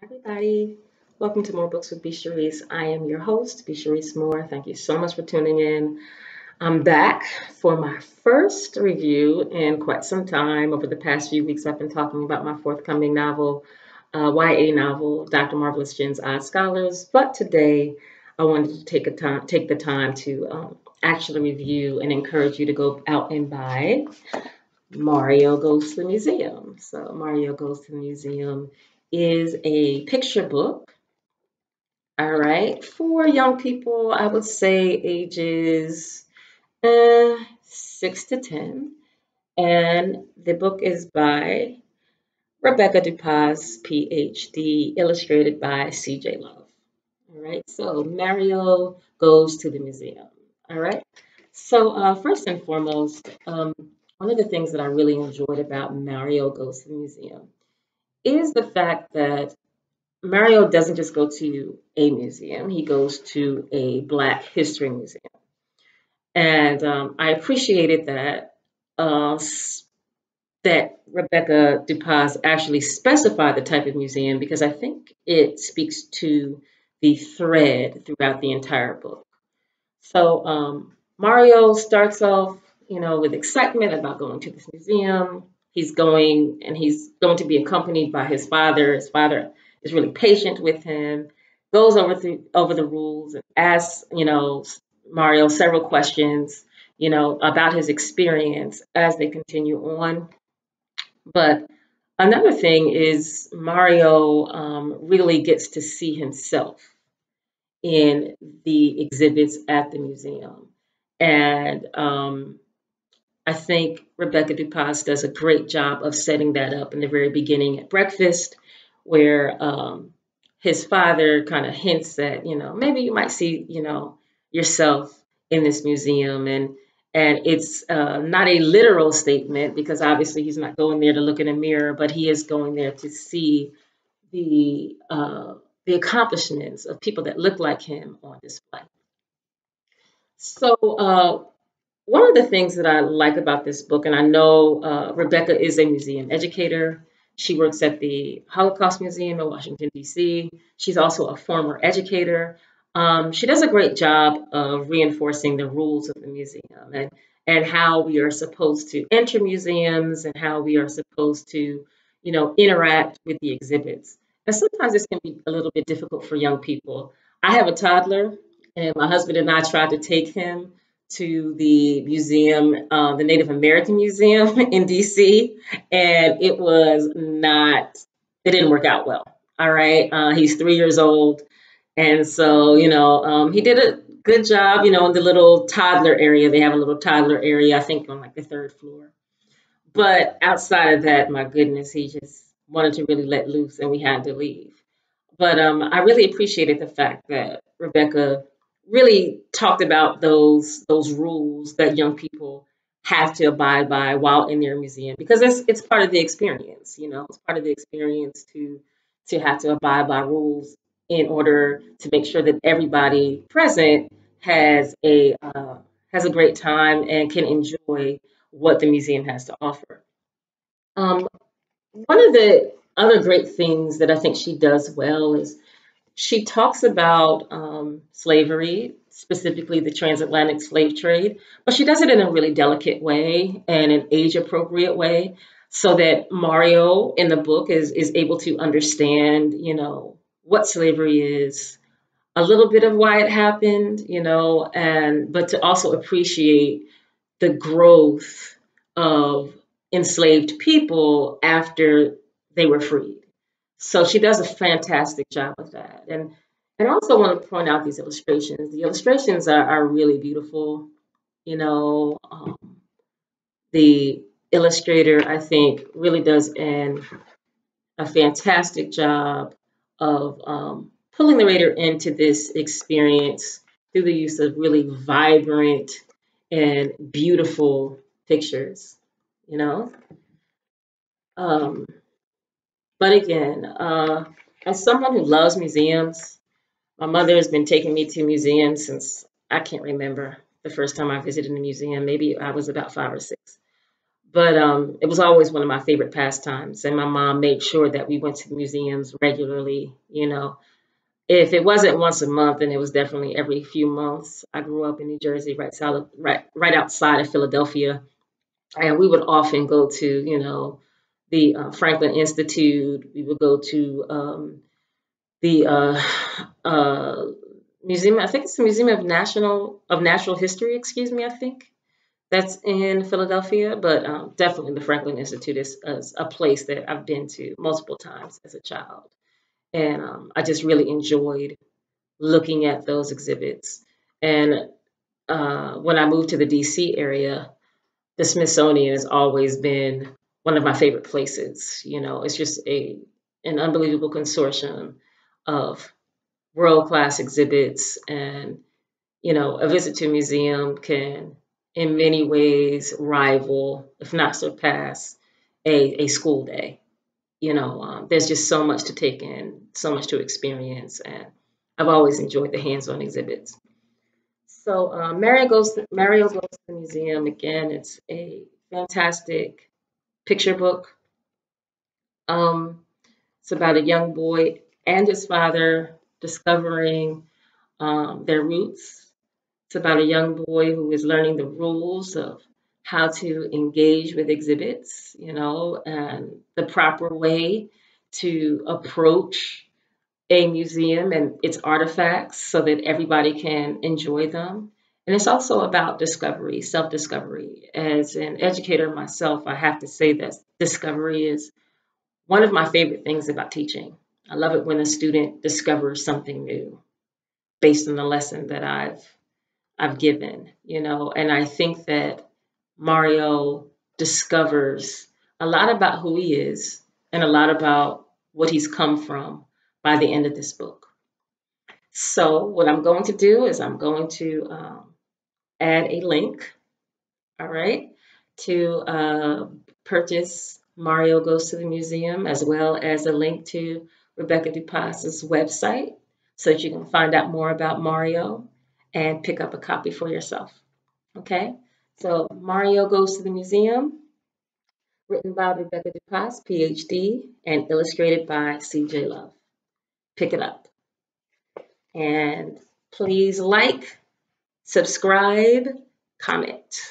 Everybody, welcome to More Books with B. Sharice. I am your host, B. Sharice Moore. Thank you so much for tuning in. I'm back for my first review in quite some time. Over the past few weeks, I've been talking about my forthcoming novel, YA novel, Dr. Marvelous Jen's Odd Scholars. But today, I wanted to take the time to actually review and encourage you to go out and buy Mario Goes to the Museum. So Mario Goes to the Museum is a picture book, all right, for young people, I would say ages 6 to 10. And the book is by Rebecca Dupas, PhD, illustrated by CJ Love. All right, so Mario Goes to the Museum. All right, so first and foremost, one of the things that I really enjoyed about Mario Goes to the Museum is the fact that Mario doesn't just go to a museum, he goes to a Black History Museum. And I appreciated uh, that Rebecca Dupas actually specified the type of museum because I think it speaks to the thread throughout the entire book. So Mario starts off, with excitement about going to this museum. He's going to be accompanied by his father. His father is really patient with him, goes over the rules and asks, Mario several questions, about his experience as they continue on. But another thing is Mario really gets to see himself in the exhibits at the museum. And I think Rebecca Dupas does a great job of setting that up in the very beginning at breakfast, where his father kind of hints that, maybe you might see, yourself in this museum. And it's not a literal statement because obviously he's not going there to look in a mirror, but he is going there to see the uh, the accomplishments of people that look like him on display. So one of the things that I like about this book, and I know Rebecca is a museum educator. She works at the Holocaust Museum in Washington, D.C. She's also a former educator. She does a great job of reinforcing the rules of the museum and how we are supposed to enter museums and how we are supposed to, interact with the exhibits. And sometimes this can be a little bit difficult for young people. I have a toddler, and my husband and I tried to take him to the museum, the Native American Museum in DC, and it didn't work out well. All right. He's 3 years old. And so, he did a good job, in the little toddler area. They have a little toddler area, I think, on like the third floor. But outside of that, my goodness, he just wanted to really let loose and we had to leave. But I really appreciated the fact that Rebecca really talked about those rules that young people have to abide by while in their museum because it's part of the experience. It's part of the experience to have to abide by rules in order to make sure that everybody present has a great time and can enjoy what the museum has to offer. Um, One of the other great things that I think she does well is she talks about slavery, specifically the transatlantic slave trade, but she does it in a really delicate way and an age appropriate way so that Mario in the book is able to understand, what slavery is, a little bit of why it happened, and but to also appreciate the growth of enslaved people after they were freed. So she does a fantastic job of that. And I also want to point out these illustrations. The illustrations are really beautiful. You know, um, the illustrator, I think, really does a fantastic job of pulling the reader into this experience through the use of really vibrant and beautiful pictures, you know. Um, but again, as someone who loves museums, my mother has been taking me to museums since I can't remember the first time I visited a museum. Maybe I was about 5 or 6. But it was always one of my favorite pastimes, and my mom made sure that we went to museums regularly. If it wasn't once a month, then it was definitely every few months. I grew up in New Jersey, right outside of Philadelphia, and we would often go to, the Franklin Institute. We would go to the uh, museum. I think it's the Museum of Natural History. Excuse me. I think that's in Philadelphia, but definitely the Franklin Institute is a place that I've been to multiple times as a child, and I just really enjoyed looking at those exhibits. And when I moved to the DC area, the Smithsonian has always been one of my favorite places. It's just an unbelievable consortium of world class exhibits, and a visit to a museum can, in many ways, rival, if not surpass, a school day. There's just so much to take in, so much to experience, and I've always enjoyed the hands-on exhibits. So Mario goes to the museum again. It's a fantastic picture book. Um, it's about a young boy and his father discovering their roots. It's about a young boy who is learning the rules of how to engage with exhibits, and the proper way to approach a museum and its artifacts so that everybody can enjoy them. And it's also about discovery, self discovery. As an educator myself, I have to say that discovery is one of my favorite things about teaching. I love it when a student discovers something new based on the lesson that I've given, and I think that Mario discovers a lot about who he is and a lot about what he's come from by the end of this book. So, what I'm going to do is I'm going to add a link, all right, to purchase Mario Goes to the Museum, as well as a link to Rebecca DuPas's website so that you can find out more about Mario and pick up a copy for yourself. Okay, so Mario Goes to the Museum, written by Rebecca DuPas, PhD, and illustrated by CJ Love. Pick it up. And please like, subscribe, comment.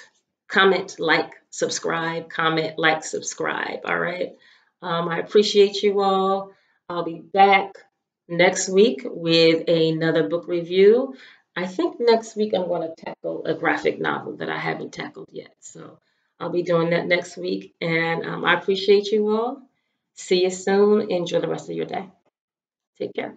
Comment, like, subscribe, comment, like, subscribe. All right. I appreciate you all. I'll be back next week with another book review. I think next week I'm going to tackle a graphic novel that I haven't tackled yet. So I'll be doing that next week. And I appreciate you all. See you soon. Enjoy the rest of your day. Take care.